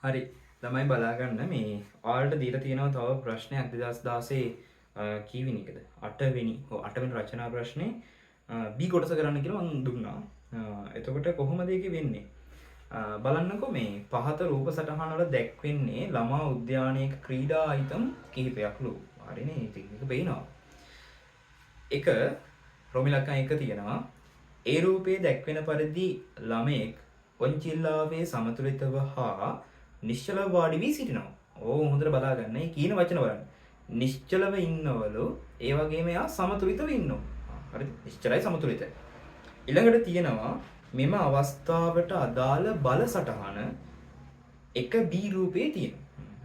හරි ළමයි බලාගන්න මේ ඔයාලට දීලා තියෙනවා තව ප්‍රශ්නයක් 2016 කීවෙනි එකද 8 වෙනි රචනා ප්‍රශ්නේ B කොටස කරන්න කියලා මම දුන්නා. එතකොට කොහොමද ඒක වෙන්නේ? බලන්නකෝ මේ පහත රූප සටහන වල දැක්වෙන්නේ ළමා උද්‍යානයක ක්‍රීඩා අයිටම් කිහිපයක්ලු. හරිනේ ඉතින් මේක පේනවා. එක රොමිලක්කන් එක තියෙනවා. ඒ රූපයේ දැක්වෙන පරිදි ළමයෙක් ඔන්චිල්ලාවේ සමතුලිතව හා නිශ්චලව වාඩි වී සිටිනවා. ඕ හොඳට බලාගන්න. මේ කියන වචන බලන්න. නිශ්චලව ඉන්නවලු ඒ වගේම එයා සමතුලිතව ඉන්නවා. හරිද? නිශ්චලයි සමතුලිතයි. ඊළඟට තියෙනවා මෙම අවස්ථාවට අදාළ බල සටහන එක B රූපේ තියෙනවා.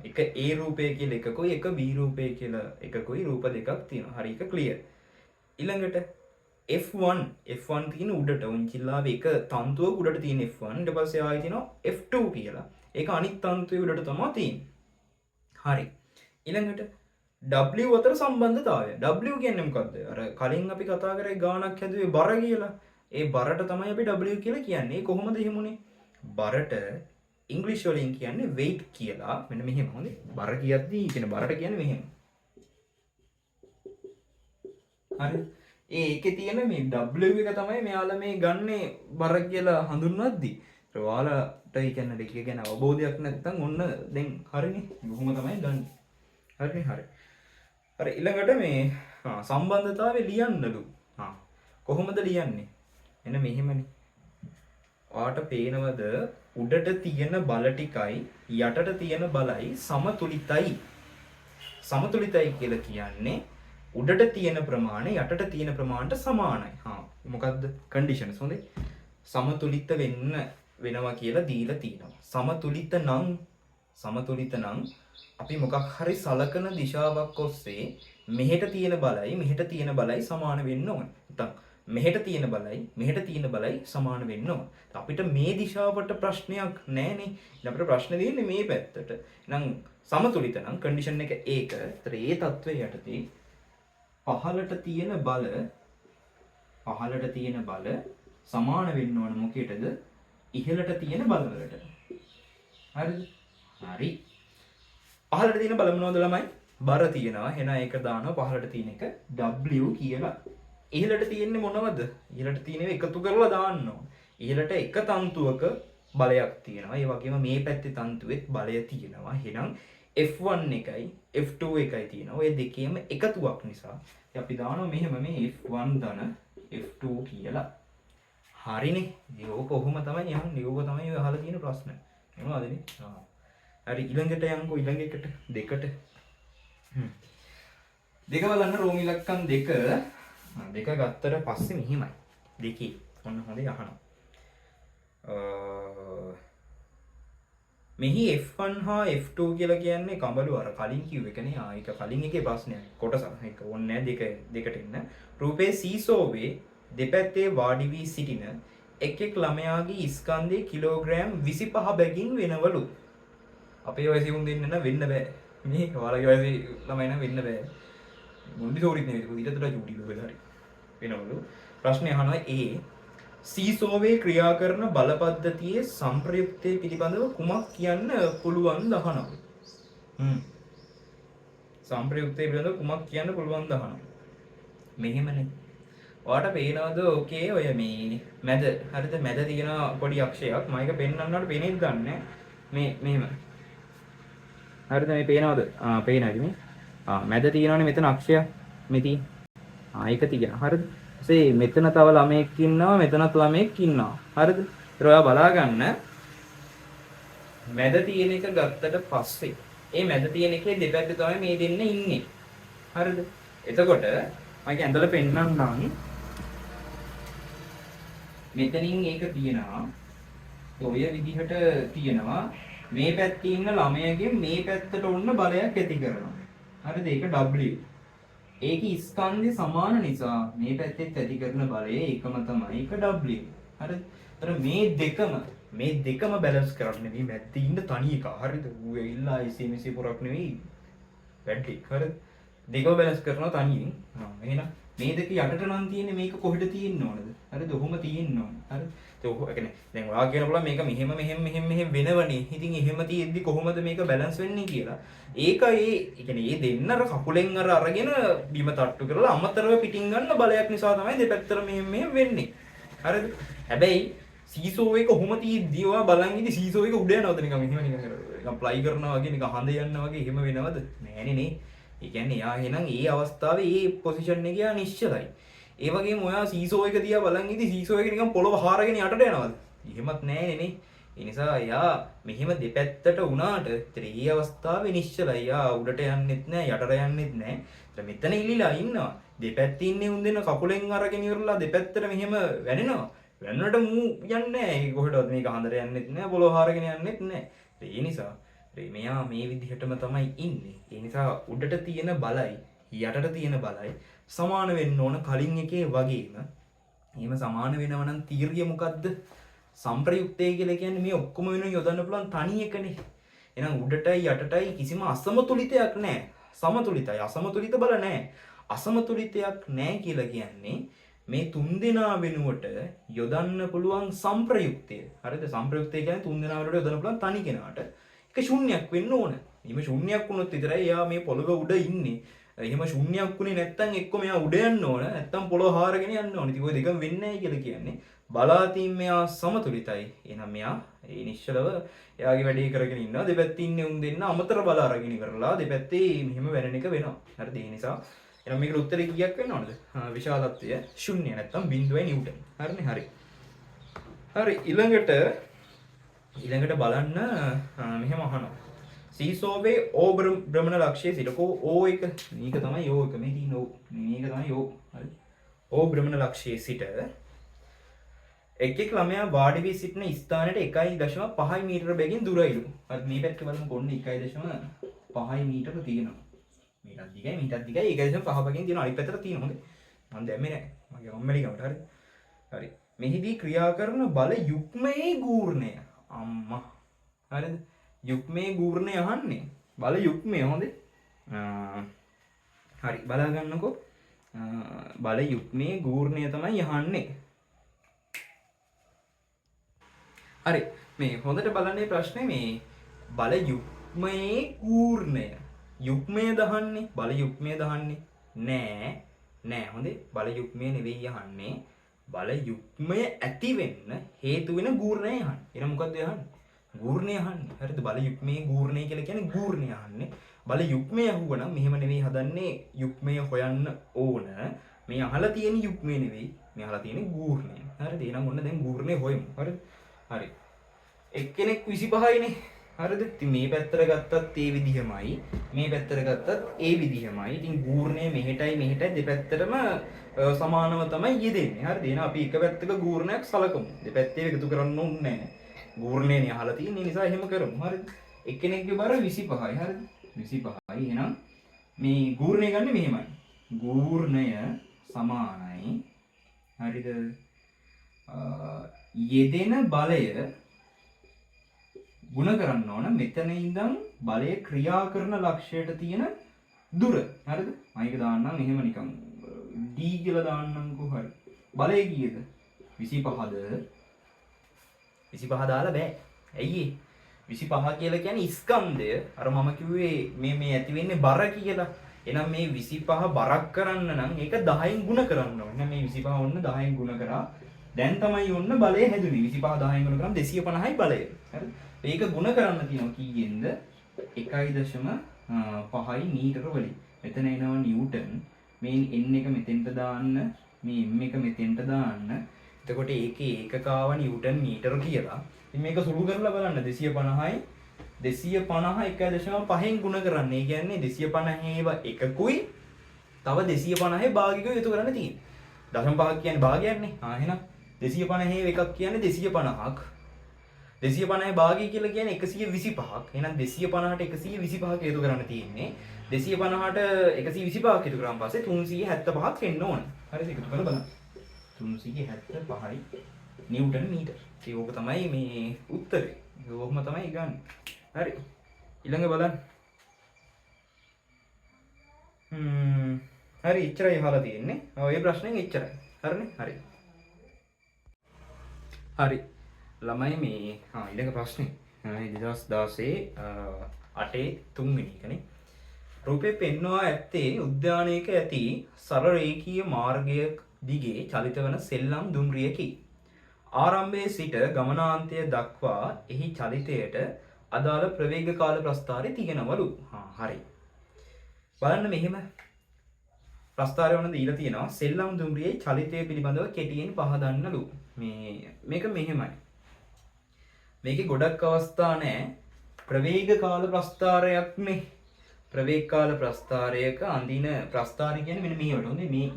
එක A රූපය කියලා එකකුයි එක B රූපය කියලා එකකුයි රූප දෙකක් තියෙනවා. හරි එක ක්ලියර්. ඊළඟට F1 තියෙන උඩට උන්චිල්ලාවේ එක තන්තුවක උඩට තියෙන F1 ඊට පස්සේ ආයෙ තියෙනවා F2 කියලා. ඒක අනිත් තන්තුවේ උඩට තමයි තියෙන්නේ. හරි. ඊළඟට W අතර සම්බන්ධතාවය. W කියන්නේ මොකද්ද? අර කලින් අපි කතා කරේ ගානක් හැදුවේ බර කියලා. ඒ බරට තමයි අපි W කියලා කියන්නේ. ඒ කොහොමද එහෙමුනේ? බරට ඉංග්‍රීසි වලින් කියන්නේ weight කියලා. මෙන්න මෙහෙම හොඳේ. බර කියද්දී කියන බරට කියන්නේ මෙහෙම. හරි. ඒකේ තියෙන මේ W එක තමයි මෙයාලා මේ ගන්නේ බර කියලා හඳුන්වද්දී. ඔයාලට ඒ කියන්නේ දෙක ගැන අවබෝධයක් නැත්නම් ඔන්න දැන් හරිනේ. කොහොම තමයි ගන්න. හරිනේ හරි. හරි ඊළඟට මේ සම්බන්ධතාවය ලියන්නලු. කොහොමද ලියන්නේ? එන්න මෙහෙමනේ. ඔයාට පේනවද උඩට තියෙන බල ටිකයි යටට තියෙන බලයි සමතුලිතයි. සමතුලිතයි කියලා කියන්නේ උඩට තියෙන ප්‍රමාණය යටට තියෙන ප්‍රමාණයට සමානයි. මොකද්ද කන්ඩිෂන්ස් හොඳේ? සමතුලිත වෙනවා කියලා දීලා තියෙනවා. සමතුලිත නම් අපි මොකක් හරි සලකන දිශාවක් ඔස්සේ මෙහෙට තියෙන බලයි මෙහෙට තියෙන බලයි සමාන වෙන්න ඕන. නැත්නම් මෙහෙට තියෙන බලයි සමාන වෙන්න ඕන. අපිට මේ දිශාවට ප්‍රශ්නයක් නැහැනේ. අපිට ප්‍රශ්නේ තියෙන්නේ මේ පැත්තට. එහෙනම් සමතුලිත නම් කන්ඩිෂන් එක ඒක. ඒතර ඒ தત્ත්වය යටතේ පහළට තියෙන බල සමාන වෙන්න ඕන මොකේටද? ඉහළට තියෙන බල වලට. හරිද? හරි. පහළට තියෙන බල මොනවද ළමයි? බර තියෙනවා. එහෙනම් ඒක දානවා පහළට තියෙන එක W කියලා. ඉහළට තියෙන්නේ මොනවද? ඉහළට තියෙනව එකතු කරලා දාන්න ඕන. ඉහළට එක තන්තුවක බලයක් තියෙනවා. ඒ වගේම මේ පැත්තේ තන්තුවෙත් බලය තියෙනවා. එහෙනම් F1 එකයි F2 එකයි තියෙනවා. ඔය දෙකේම එකතුවක් නිසා අපි දානවා මෙහෙම මේ F1 ධන F2 කියලා. හරිනේ. ඒක කොහොම තමයි යන්නේ? ඕක තමයි ඔය අහලා තියෙන ප්‍රශ්න. එනවාදනේ? හරි ඊළඟට යන්කෝ ඊළඟ එකට දෙකට. දෙක බලන්න රෝම ඉලක්කම් දෙක ගත්තට පස්සේ මෙහිමයි. දෙකේ ඔන්න හොඳේ අහනවා. මෙහි F1 හා F2 කියලා කියන්නේ කඹලු අර කලින් කිව්ව එකනේ. ඒක කලින් එකේ ප්‍රශ්නයක්. කොටස. ඒක ඕනේ නැහැ දෙකට එන්න. රූපේ සීසෝවේ දෙපැත්තේ වාඩි වී සිටින එක් ළමයාගේ ස්කන්ධයේ කිලෝග්‍රෑම් 25 බැගින් වෙනවලු. අපේ වයසේ උන් දෙන්න වෙන්න බෑ. මේ ඔයාලගේ වයසේ ළමයි නම් වෙන්න බෑ. මොන්ඩිසෝරිත් නෙවෙයි. ඊටතර චූටි වෙලා හරි. වෙනවලු. ප්‍රශ්නේ අහනවා සීසෝවේ ක්‍රියා කරන බල පද්ධතියේ සංප්‍රයුක්තය පිළිබඳව කුමක් කියන්න පුළුවන් දහනවා. සංප්‍රයුක්තය පිළිබඳව කුමක් කියන්න පුළුවන් දහනවා. මෙහෙමනේ. ඔයාට පේනවද ඕකේ ඔය මේ මැද හරිද මැද තියෙන පොඩි අක්ෂයක් මම ඒක පෙන්වන්නවට පේනෙත් ගන්න මේ මෙහෙම. හරිද මේ පේනවද? පේනයි මේ. මැද තියෙනවනේ මෙතන අක්ෂයක් මෙතී. ඒක තියෙනවා. හරිද? ඊසේ මෙතන තව ළමයෙක් ඉන්නවා මෙතනත් ළමයෙක් ඉන්නවා. හරිද? ඒත් ඔයා බලා ගන්න මැද තියෙන එක ගත්තට පස්සේ ඒ මැද තියෙන එකේ දෙපැත්තේ තමයි මේ දෙන්න ඉන්නේ. හරිද? එතකොට මම ඇඳලා පෙන්නන්නම්. මෙතනින් ඒක තියෙනවා. ඔය විදිහට තියෙනවා. මේ පැත්තේ ඉන්න ළමයාගෙන් මේ පැත්තට ඔන්න බලයක් ඇති කරනවා. හරිද? ඒක W. ඒකේ ස්කන්ධය සමාන නිසා මේ පැත්තෙත් ඇති කරන බලය එකම තමයි. ඒක W. හරිද? ඒතර මේ දෙකම බැලන්ස් කරන්නේ මේ මැද්දේ ඉන්න තනි එක. හරිද? ඌ ඇවිල්ලා IC පොරක් නෙවෙයි. බැටරි. හරිද? දෙකම බැලන්ස් කරනවා තනියෙන්. එහෙනම් මේ දෙක යටට නම් තියෙන්නේ මේක කොහෙද තියෙන්න ඕනද? හරිද? ඔහොම තියෙන්න ඕන. හරිද? ඒ කියන්නේ දැන් ඔයා කියන බලන්න මේක මෙහෙම වෙනවනේ. ඉතින් එහෙම තියෙද්දි කොහොමද මේක බැලන්ස් වෙන්නේ කියලා. ඒක ඒ කියන්නේ ඒ දෙන්න අර කකුලෙන් අරගෙන බිම තට්ටු කරලා අමතරව පිටින් ගන්න බලයක් නිසා තමයි දෙපැත්තට මෙහෙම වෙන්නේ. හරිද? හැබැයි සීසෝ එක ඔහොම තියෙද්දි ඔයා බලන් ඉඳි සීසෝ එක උඩ යනවද නිකන් නිකන් ප්ලයි කරනවා වගේ නිකන් හඳ යනවා වගේ එහෙම වෙනවද? නෑනේ නේ. ඒ කියන්නේ එයා එහෙනම් ඒ අවස්ථාවේ ඒ පොසිෂන් එකේ යා නිශ්චලයි. ඒ වගේම ඔයා සීසෝ එක දිහා බලන් ඉඳි සීසෝ එක නිකන් පොළව හාරගෙන යටට යනවද? එහෙමත් නෑනේ නේ. ඒ නිසා එයා මෙහෙම දෙපැත්තට වුණාට ඒතර ඒ අවස්ථාවේ නිශ්චලයි. එයා උඩට යන්නෙත් නෑ යටට යන්නෙත් නෑ. ඒතර මෙතන ඉලිලා ඉන්නවා. දෙපැත්තේ ඉන්නේ උන් දෙන කකුලෙන් අරගෙන ඉවරලා දෙපැත්තට මෙහෙම වැනෙනවා. වැන්නට මූ යන්නේ නෑ. ඒක කොහෙටවත් මේක හඳට යන්නෙත් නෑ. පොළව හාරගෙන යන්නෙත් නෑ. ඒ නිසා මෙයා මේ විදිහටම තමයි ඉන්නේ. ඒ නිසා උඩට තියෙන බලයි යටට තියෙන බලයි සමාන වෙන්න ඕන කලින් එකේ වගේම. එහෙම සමාන වෙනවා නම් තීර්ය මොකද්ද? සම්ප්‍රයුක්තය කියලා කියන්නේ මේ ඔක්කොම වෙන යොදන්න පුළුවන් තනි එකනේ. එහෙනම් උඩටයි යටටයි කිසිම අසමතුලිතයක් නැහැ. සමතුලිතයි. අසමතුලිත බල නැහැ. අසමතුලිතයක් නැහැ කියලා කියන්නේ මේ තුන්දෙනා වෙනුවට යොදන්න පුළුවන් සම්ප්‍රයුක්තය. හරිද? සම්ප්‍රයුක්තය කියන්නේ තුන්දෙනා වෙනුවට යොදන්න පුළුවන් තනි කෙනාට ඒක ශුන්‍යයක් වෙන්න ඕන. එහෙම ශුන්‍යයක් වුණොත් විතරයි එයා මේ පොළව උඩ ඉන්නේ. එහෙම ශුන්‍යයක් වුණේ නැත්තම් එක්ක මෙයා උඩ යන්න ඕන. නැත්තම් පොළව හාරගෙන යන්න ඕන. ඉතින් ඔය දෙකම වෙන්නේ නැහැ කියලා කියන්නේ. බලාතීන් මෙයා සමතුලිතයි. එහෙනම් මෙයා ඒ නිශ්චලව එයාගේ වැඩේ කරගෙන ඉන්නවා. දෙපැත්තේ ඉන්නේ උන් දෙන්න අමතර බල අරගෙන ඉවරලා දෙපැත්තේ මෙහෙම වෙන එක වෙනවා. හරිද? ඒ නිසා එහෙනම් මේකට උත්තරේ කීයක් වෙන්න ඕනද? විශාලත්වය ශුන්‍ය නැත්තම් බිඳුවයි නිව්ටන්. හරිනේ? හරි. හරි ඊළඟට බලන්න මෙහෙම අහනවා. සීසෝවේ ඕ භ්‍රමණ ලක්ෂයේ සිටකෝ ඕ එක මේක තමයි ඕ එක මේ තියෙන ඕ මේක තමයි ඕ හරි ඕ භ්‍රමණ ලක්ෂයේ සිට එක් ළමයා වාඩි වී සිටින ස්ථානයට 1.5 මීටර බැගින් දුරයිලු. හරි මේ පැත්තේ බලමු කොන්න 1.5 මීටර තියෙනවා. මීටර් දිගයි 1.5 බැගින් තියෙනවා. අනිත් පැත්තට තියෙනවා. හොඳයි. මම දැම්මේ නැහැ. මගේ අම්මලි ගමට හරි. හරි. මෙහිදී ක්‍රියා කරන බල යුක්මයේ ගූර්ණය. අම්මා. හරිද? යුක්මයේ ගූර්ණය අහන්නේ. බල යුක්මය හොඳේ. හරි බලා ගන්නකෝ. බල යුක්මයේ ගූර්ණය තමයි අහන්නේ. හරි මේ හොඳට බලන්නේ ප්‍රශ්නේ මේ බල යුක්මයේ ගූර්ණය. යුක්මය දහන්නේ බල යුක්මය දහන්නේ නෑ හොඳේ බල යුක්මය නෙවෙයි අහන්නේ. බල යුක්මය ඇති වෙන්න හේතු වෙන ගූර්ණය අහන්නේ. එහෙනම් මොකද්ද අහන්නේ? ගූර්ණය අහන්නේ. හරිද? බල යුක්මයේ ගූර්ණය කියලා කියන්නේ ගූර්ණය අහන්නේ. බල යුක්මය අහුවනම් මෙහෙම නෙවෙයි හදන්නේ යුක්මය හොයන්න ඕන. මේ අහලා තියෙන යුක්මය නෙවෙයි. මේ අහලා තියෙන ගූර්ණය. හරිද? එහෙනම් ඔන්න දැන් ගූර්ණය හොයමු. හරිද? හරි. එක්කෙනෙක් 25නේ. හරිද? ඉතින් මේ පැත්තට ගත්තත් ඒ විදිහමයි. මේ පැත්තට ගත්තත් ඒ විදිහමයි. ඉතින් ගූර්ණය මෙහෙටයි දෙපැත්තටම සමානව තමයි යෙදෙන්නේ. හරිද? එහෙනම් අපි එක පැත්තක ගූර්ණයක් සලකමු. දෙපැත්තේ එකතු කරන්න ඕනේ නැහැ. ගූර්ණයනේ අහලා තියෙන නිසා එහෙම කරමු. හරිද? එක්කෙනෙක්ගේ බර 25යි. හරිද? 25යි. එහෙනම් මේ ගූර්ණය ගන්න මෙහෙමයි. ගූර්ණය සමානයි. හරිද? යෙදෙන බලය ගුණ කරන්න ඕන මෙතන ඉඳන් බලය ක්‍රියා කරන ලක්ෂයට තියෙන දුර. හරිද? මම ඒක දාන්නම් එහෙම නිකන් d කියලා දාන්නම්කෝ. හරි. බලය කීයද? 25ද? 25 දාලා බෑ. ඇයි 25 කියලා කියන්නේ ස්කන්ධය. අර මම කිව්වේ මේ ඇති වෙන්නේ බර කියලා. එහෙනම් මේ 25 බරක් කරන්න නම් ඒක 10න් ගුණ කරන්න ඕනේ. එහෙනම් මේ 25 ඔන්න 10න් ගුණ කරා. දැන් තමයි ඔන්න බලය හැදුනේ. 25 10න් ගුණ කරාම 250යි බලය. හරිද? ඒක ගුණ කරන්න තියෙනවා කීයෙන්ද? 1.5යි මීටර වලින්. මෙතන එනවා නිව්ටන්. මේ n එක මෙතෙන්ට දාන්න, මේ m එක මෙතෙන්ට දාන්න. එතකොට ඒකේ ඒකකාව නිව්ටන් මීටර කියලා. ඉතින් මේක සුළු කරලා බලන්න 250යි 1.5න් ගුණ කරන්න. ඒ කියන්නේ 250 එකකුයි තව 250 භාගිකව යොතු කරන්න තියෙන්නේ. 0.5 කියන්නේ භාගයක්නේ. එහෙනම් 250 එකක් කියන්නේ 250ක්. 250 භාගය කියලා කියන්නේ 125ක්. එහෙනම් 250ට 125ක යොතු කරන්න තියෙන්නේ. 250ට 125ක් යොතු කරාන් පස්සේ 375ක් එන්න ඕන. හරිද? එකතු කරලා බලන්න. 375යි නිව්ටන් මීටර. ඒක තමයි මේ උත්තරේ. ඒකම තමයි ගන්න. හරි. ඊළඟ බලන්න. හරි ඉච්චරයි අහලා තියෙන්නේ. ඔය ප්‍රශ්නෙන් ඉච්චරයි. හරිනේ? හරි. හරි. ළමයි මේ ඊළඟ ප්‍රශ්නේ 2016 8 3 වෙනි එකනේ. රූපේ පෙන්වා ඇත්තේ උද්‍යානයක ඇති සරල රේඛීය මාර්ගයක දිගේ චලිත වන සෙල්ලම් දුම්රියකි. ආරම්භයේ සිට ගමනාන්තය දක්වා එහි චලිතයට අදාළ ප්‍රවේග කාල ප්‍රස්ථාරය තියෙනවලු. හරි. බලන්න මෙහෙම ප්‍රස්ථාරය වුණ දීලා තියෙනවා සෙල්ලම් දුම්රියේ චලිතය පිළිබඳව කෙටියෙන් පහදන්නලු. මේක මෙහෙමයි. මේකේ ගොඩක් අවස්ථා නැහැ. ප්‍රවේග කාල ප්‍රස්ථාරයක්නේ. ප්‍රවේග කාල ප්‍රස්ථාරයක අඳින ප්‍රස්ථාරය කියන්නේ මෙන්න මේවට. හොඳේ මේ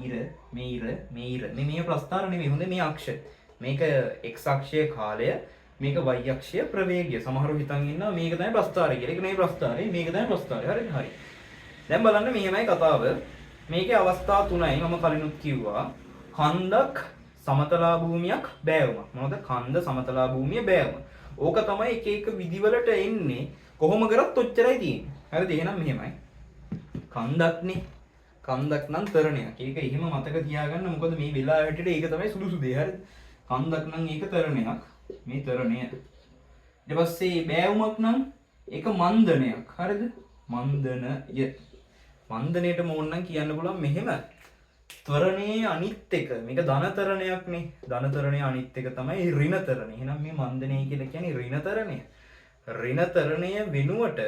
ඉර මේ ප්‍රස්ථාර නෙමෙයි. හොඳේ මේ අක්ෂ. මේක x අක්ෂයේ කාලය, මේක y අක්ෂයේ ප්‍රවේගය. සමහරව හිතන් ඉන්නවා මේක තමයි ප්‍රස්ථාරය කියලා. ඒක නෙමෙයි ප්‍රස්ථාරය. මේක තමයි ප්‍රස්ථාරය. හරිද? හරි. දැන් බලන්න මෙහෙමයි කතාව. මේකේ අවස්ථා තුනයි මම කලිනුත් කිව්වා. කන්දක්, සමතලා භූමියක්, බෑවුමක්. මොනවද? කන්ද, සමතලා භූමිය, බෑවුම. ඕක තමයි එක එක විදිවලට එන්නේ. කොහොම කරත් ඔච්චරයි තියෙන්නේ. හරිද? එහෙනම් මෙහෙමයි. කන්දක්නේ. කන්දක් නම් තරණයක්. ඒක එහෙම මතක තියාගන්න. මොකද මේ වෙලාවට ඒක තමයි සුදුසු දේ. හරිද? කන්දක් නම් ඒක තරණයක්. මේ තරණය. ඊට පස්සේ බෑවුමක් නම් ඒක මන්දනයක්. හරිද? මන්දනය. මන්දනයට ඕන නම් කියන්න පුළුවන් මෙහෙම. ත්වරණයේ අනිත් එක. මේක ධනතරණයක්නේ. ධනතරණයේ අනිත් එක තමයි ඍණතරණය. එහෙනම් මේ මන්දනය කියලා කියන්නේ ඍණතරණය. ඍණතරණය වෙනුවට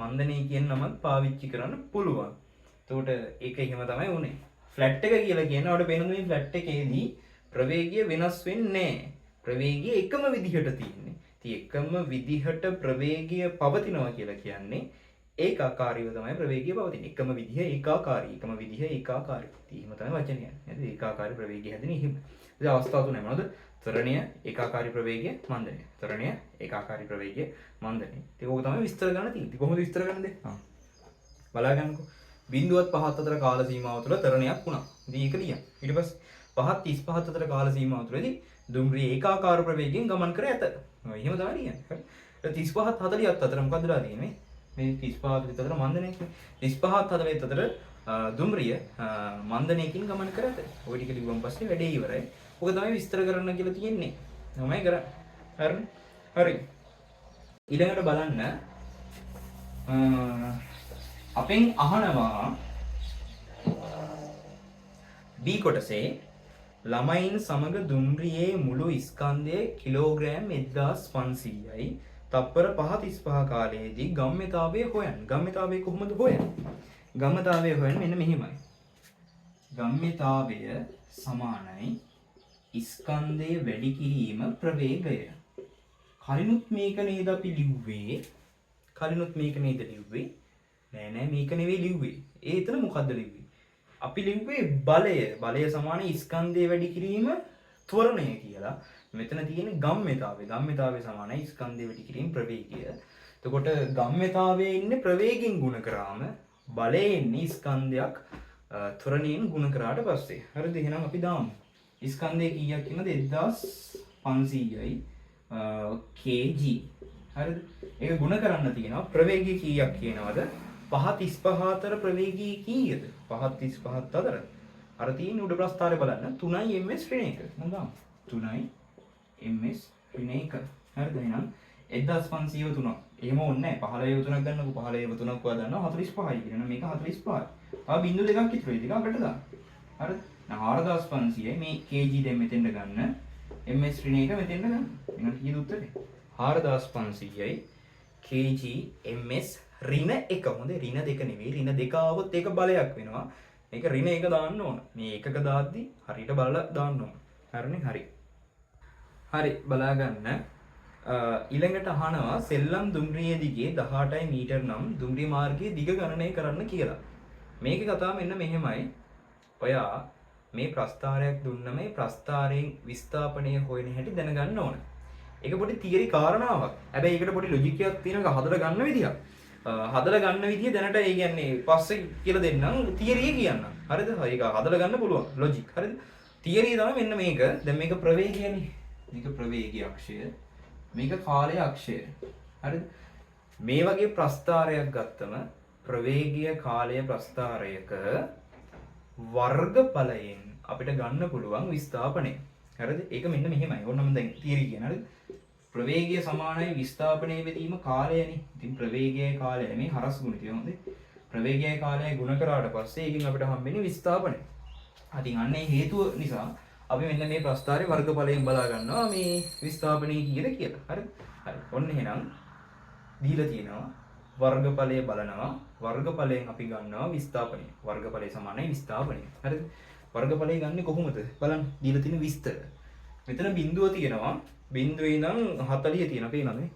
මන්දනය කියන නමත් පාවිච්චි කරන්න පුළුවන්. එතකොට ඒක එහෙම තමයි උනේ. ෆ්ලැට් එක කියලා කියනකොට වෙනද මේ ෆ්ලැට් එකේදී ප්‍රවේගය වෙනස් වෙන්නේ නැහැ. ප්‍රවේගය එකම විදිහට තියෙන්නේ. ඉතින් එකම විදිහට ප්‍රවේගය පවතිනවා කියලා කියන්නේ ඒකාකාරීව තමයි ප්‍රවේගය පවතින්නේ. එකම විදිහ ඒකාකාරී. එකම විදිහ ඒකාකාරී. එහෙම තමයි වචනය. නේද? ඒකාකාරී ප්‍රවේගය හැදෙන්නේ එහෙම. ඉතින් අවස්ථා තුනයි මොනවද? ත්වරණය, ඒකාකාරී ප්‍රවේගය, මන්දනය. ත්වරණය, ඒකාකාරී ප්‍රවේගය, මන්දනය. ඉතින් ඕක තමයි විස්තර කරන්න තියෙන්නේ. කොහොමද විස්තර කරන්නේ? බලාගන්නකෝ. 0.5 අතර කාල සීමාව තුළ ත්වරණයක් වුණා. ඉතින් ඒක ලියන්න. ඊට පස්සේ 5.35 අතර කාල සීමාව තුළදී දුම්රිය ඒකාකාර ප්‍රවේගයෙන් ගමන් කර ඇත. එහෙම තමයි ලියන්නේ. හරි. 35ත් 40ත් අතර මොකද්දලා තියෙන්නේ? මේ 35 අතර මන්දනයක 35ත් 40ත් අතර දුම්රිය මන්දනයකින් ගමන් කර ඇත. ඔය ටික ලිව්වන් පස්සේ වැඩේ ඉවරයි. ඔක තමයි විස්තර කරන්න කියලා තියෙන්නේ. තමයි කරන්නේ. හරිනේ? හරි. ඊළඟට බලන්න අපෙන් අහනවා B කොටසේ ළමයින් සමග දුම්රියේ මුළු ස්කන්ධය කිලෝග්‍රෑම් 1500යි තප්පර 5:35 කාලයේදී ගම්ම්‍යතාවය හොයන්න. ගම්ම්‍යතාවය කොහොමද හොයන්නේ? ගම්ම්‍යතාවය හොයන්නේ මෙන්න මෙහිමයි. ගම්ම්‍යතාවය සමානයි ස්කන්ධය වැඩි කිරීම ප්‍රවේගය. කලිනුත් මේක නේද අපි ලිව්වේ? නෑ මේක නෙවෙයි ලිව්වේ. ඒ එතන මොකද්ද ලිව්වේ? අපි ලිව්වේ බලය. බලය සමාන ස්කන්ධය වැඩි කිරීම ත්වරණය කියලා. මෙතන තියෙන්නේ ගම්ම්‍යතාවය. ගම්ම්‍යතාවය සමානයි ස්කන්ධය වැඩි කිරීම ප්‍රවේගය. එතකොට ගම්ම්‍යතාවයේ ඉන්නේ ප්‍රවේගයෙන් ගුණ කරාම බලයේ ඉන්නේ ස්කන්ධයක් ත්වරණයෙන් ගුණ කරාට පස්සේ. හරිද? එහෙනම් අපි දාමු. ස්කන්ධය කීයක් කියනද? 1500යි kg. හරිද? ඒක ගුණ කරන්න තියෙනවා. ප්‍රවේගය කීයක් කියනවද? 5:35 අතර ප්‍රවේගය කීයද? 5:35 අතර. අර තියෙන උඩ ප්‍රස්ථාරය බලන්න 3යි ms ඍණ 1. මම දාමු. 3යි ms ඍණ 1. හරිද? එහෙනම් 1500 3. එහෙම ඕනේ නැහැ. 15 3ක් ගන්නකො 15 3ක් ඔයා දන්නවා 45යි කියන මේක 45යි. ආ බිංදු දෙකක් ඉතුරුයි. දෙක අපිට දාන්න. හරිද? 4500යි මේ kg දැන් මෙතෙන්ට ගන්න. ms ඍණ 1 මෙතෙන්ට ගන්න. එහෙනම් කීයද උත්තරේ? 4500යි kg ms ඍණ 1. හොඳේ ඍණ 2 නෙවෙයි. ඍණ 2 ආවොත් ඒක බලයක් වෙනවා. මේක ඍණ 1 දාන්න ඕන. මේ එකක දාද්දි හරියට බලලා දාන්න ඕන. හරිනේ? හරි. හරි බලා ගන්න. ඊළඟට අහනවා සෙල්ලම් දුම්රියේ දිගේ 18 මීටර් නම් දුම්රිය මාර්ගයේ දිග ගණනය කරන්න කියලා. මේකේ කතාව මෙන්න මෙහෙමයි. ඔයා මේ ප්‍රස්ථාරයක් දුන්න මේ ප්‍රස්ථාරයෙන් විස්ථාපනය හොයන හැටි දැනගන්න ඕන. ඒක පොඩි තියරි කාරණාවක්. හැබැයි ඒකට පොඩි ලොජික් එකක් තියෙනවා හදලා ගන්න විදියක්. හදලා ගන්න විදිය දැනට ඒ කියන්නේ පස්සේ කියලා දෙන්නම් තියරිය කියන්න. හරිද? ඒක හදලා ගන්න පුළුවන් ලොජික්. හරිද? තියරිය තමයි මෙන්න මේක. දැන් මේක ප්‍රවේගයනේ. මේක ප්‍රවේගී අක්ෂය. මේක කාලයේ අක්ෂය. හරිද? මේ වගේ ප්‍රස්ථාරයක් ගත්තම ප්‍රවේගීය කාලය ප්‍රස්ථාරයක වර්ගඵලයෙන් අපිට ගන්න පුළුවන් විස්ථාපනය. හරිද? ඒක මෙන්න මෙහෙමයි. ඕනනම් දැන් තියරි කියන හරිද? ප්‍රවේගය සමානයි විස්ථාපනයේ බෙදීම කාලයනේ. ඉතින් ප්‍රවේගයයි කාලයයි මේ හරස් ගුණ තියෙනවා හොඳේ. ප්‍රවේගයයි කාලයයි ගුණ කරාට පස්සේ ඒකෙන් අපිට හම්බෙන්නේ විස්ථාපනය. ඉතින් අන්න ඒ හේතුව නිසා අපි මෙන්න මේ ප්‍රස්ථාරේ වර්ගඵලයෙන් බලා ගන්නවා මේ විස්ථාපනයේ කීයද කියලා. හරිද? හරි. ඔන්න එහෙනම් දීලා තියෙනවා වර්ගඵලය බලනවා. වර්ගඵලයෙන් අපි ගන්නවා විස්ථාපනය. වර්ගඵලය සමානයි විස්ථාපනය. හරිද? වර්ගඵලය ගන්නේ කොහොමද? බලන්න දීලා තියෙන විස්තර. මෙතන බිඳුව තියෙනවා. බිඳුවේ ඉඳන් 40 තියෙනවා පේනවද මේ?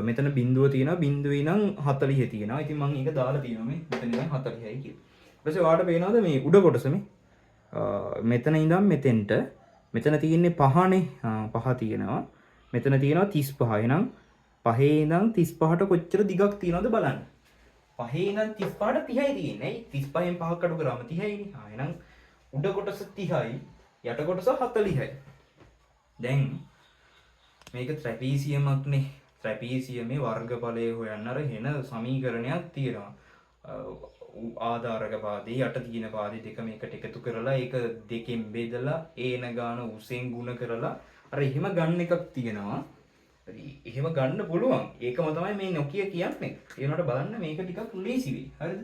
මෙතන බිඳුව තියෙනවා. බිඳුවේ ඉඳන් 40 තියෙනවා. ඉතින් මම ඒක දාලා තියෙනවා මේ. මෙතන ඉඳන් 40යි කියලා. ඊට පස්සේ ඔයාලට පේනවද මේ උඩ කොටස මේ? මෙතන ඉඳන් මෙතෙන්ට මෙතන තියෙන්නේ 5නේ. 5 තියෙනවා. මෙතන තියෙනවා 35. එහෙනම් 5 ඉඳන් 35ට කොච්චර දිගක් තියෙනවද බලන්න. 5 ඉඳන් 35ට 30යි තියෙන්නේ. 35න් 5ක් අඩු කරාම 30යිනේ. එහෙනම් උඩ කොටස 30යි යට කොටස 40යි. දැන් මේක ට්‍රැපීසියමක්නේ. ට්‍රැපීසියමේ වර්ගඵලය හොයන්න අර වෙන සමීකරණයක් තියෙනවා. ආධාරක පාදේ යට තියෙන පාදේ දෙක මේකට එකතු කරලා ඒක දෙකෙන් බෙදලා ඒන ගාන උසෙන් ගුණ කරලා අර එහෙම ගන්න එකක් තියෙනවා. එහෙම ගන්න පුළුවන්. ඒකම තමයි මේ නොකිය කියන්නේ. ඒ වුණාට බලන්න මේක ටිකක් ලේසි වෙයි. හරිද?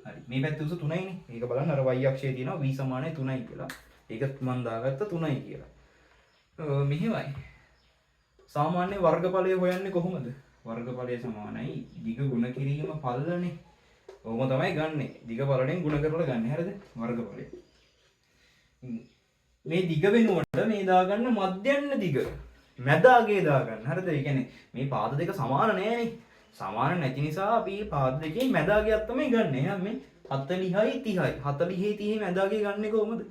හරි. මේ පැත්තේ උස 3යිනේ. ඒක බලන්න අර y අක්ෂයේ තියෙනවා v සමානයි 3යි කියලා. ඒක මම දාගත්ත 3යි කියලා. මෙහෙමයි. සාමාන්‍ය වර්ගඵලය හොයන්නේ කොහොමද? වර්ගඵලය සමානයි දිග ගුණ කිරීම පල්ලනේ. ඔහොම තමයි ගන්නෙ. දිග පල්ලෙන් ගුණ කරලා ගන්න. හරිද? වර්ගඵලය. මේ දිග වෙනුවට මේ දාගන්න මධ්‍යන්න දිග. මැදාගේ දාගන්න. හරිද? ඒ කියන්නේ මේ පාද දෙක සමාන නෑනේ. සමාන නැති නිසා අපි පාද දෙකේ මැදාගයක් තමයි ගන්න. එහෙනම් මේ 40යි 30යි. 40යි 30යි මැදාගේ ගන්නෙ කොහොමද?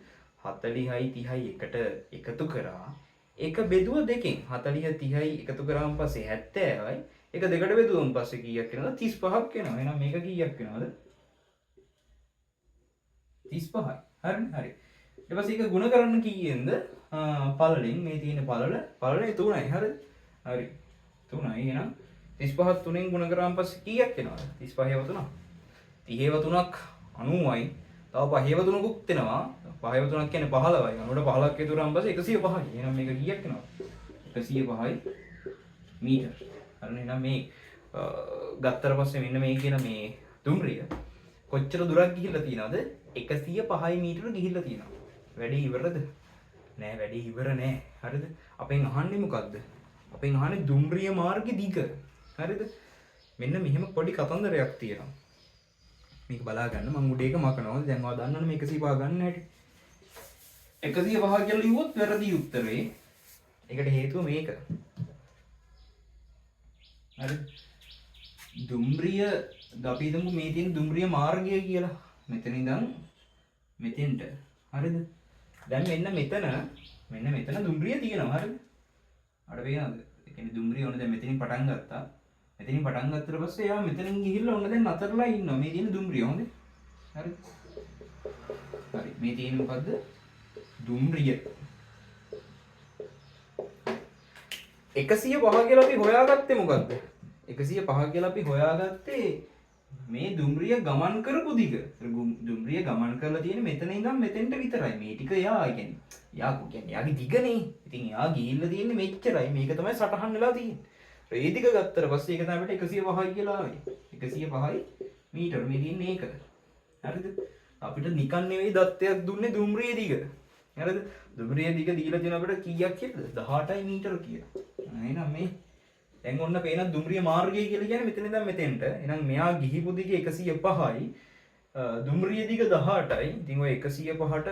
40යි 30යි එකට එකතු කරා. ඒක බෙදුව දෙකෙන් 40 30යි එකතු කරාම පස්සේ 70යි. ඒක දෙකට බෙදුවම පස්සේ කීයක් වෙනවද? 35ක් වෙනවා. එහෙනම් මේක කීයක් වෙනවද? 35යි. හරි. ඊට පස්සේ ඒක ගුණ කරන්න කීයෙන්ද? පළලෙන් මේ තියෙන පළලේ 3යි. හරිද? හරි. 3යි. එහෙනම් 35ත් 3ෙන් ගුණ කරාම පස්සේ කීයක් එනවද? 35ව 3. 30ව 3ක් 90යි. තව 5ව 3කුත් එනවා. 5ව 3ක් කියන්නේ 15යි. අනුවට 15ක් එකතු කරාම පස්සේ 105යි. එහෙනම් මේක කීයක් එනවද? 105යි මීටර. හරිනේ. එහෙනම් මේ ගත්තට පස්සේ මෙන්න මේ කියන මේ දුම්රිය කොච්චර දුරක් ගිහිල්ලා තියෙනවද? 105යි මීටර ගිහිල්ලා තියෙනවා. වැඩි ඉවරද? නෑ වැඩි ඉවර නෑ. හරිද? අපෙන් අහන්නේ මොකද්ද? අපෙන් අහන්නේ දුම්රිය මාර්ගයේ දිග. හරිද? මෙන්න මෙහෙම පොඩි කතන්දරයක් තියෙනවා. මේක බලා ගන්න මම උඩ එක මකනවා. දැන් ඔයා දන්නවනේ මේක 105 ගන්න හැටි. 105 කියලා ලිව්වොත් වැරදි උත්තරේ. ඒකට හේතුව මේක. හරිද? දුම්රිය අපි හිතමු මේ තියෙන දුම්රිය මාර්ගය කියලා. මෙතන ඉඳන් මෙතෙන්ට. හරිද? දැන් මෙන්න මෙතන දුම්රිය තියෙනවා. හරිද? අර පේනවද? ඒ කියන්නේ දුම්රිය ඕන දැන් මෙතනින් පටන් ගත්තා. මෙතනින් පටන් ගත්තට පස්සේ එයා මෙතනින් ගිහිල්ලා ඔන්න දැන් අතරලා ඉන්නවා. මේ තියෙන දුම්රිය හොඳේ. හරිද? හරි. මේ තියෙන මොකද්ද? දුම්රිය. 105 කියලා අපි හොයාගත්තේ මොකද්ද? 105 කියලා අපි හොයාගත්තේ මේ දුම්රිය ගමන් කරපු දිග. දුම්රිය ගමන් කරලා තියෙන්නේ මෙතන ඉඳන් මෙතෙන්ට විතරයි. මේ ටික යා කියන්නේ. යාගේ දිගනේ. ඉතින් යා ගිහිල්ලා තියෙන්නේ මෙච්චරයි. මේක තමයි සටහන් වෙලා තියෙන්නේ. ඒ දිග ගත්තට පස්සේ ඒක තමයි අපිට 105යි කියලා ආවේ. 105යි මීටර මේ තියෙන්නේ ඒක. හරිද? අපිට නිකන් නෙවෙයි දත්තයක් දුන්නේ දුම්රිය දිග. හරිද? දුම්රිය දිග දීලා තියෙන අපිට කීයක් කියලාද? 18යි මීටර කියලා. එහෙනම් මේ දැන් ඔන්න පේන දුම්රිය මාර්ගය කියලා කියන්නේ මෙතන ඉඳන් මෙතෙන්ට. එහෙනම් මෙයා ගිහිපු දිග 105යි. දුම්රිය දිග 18යි. ඉතින් ඔය 105ට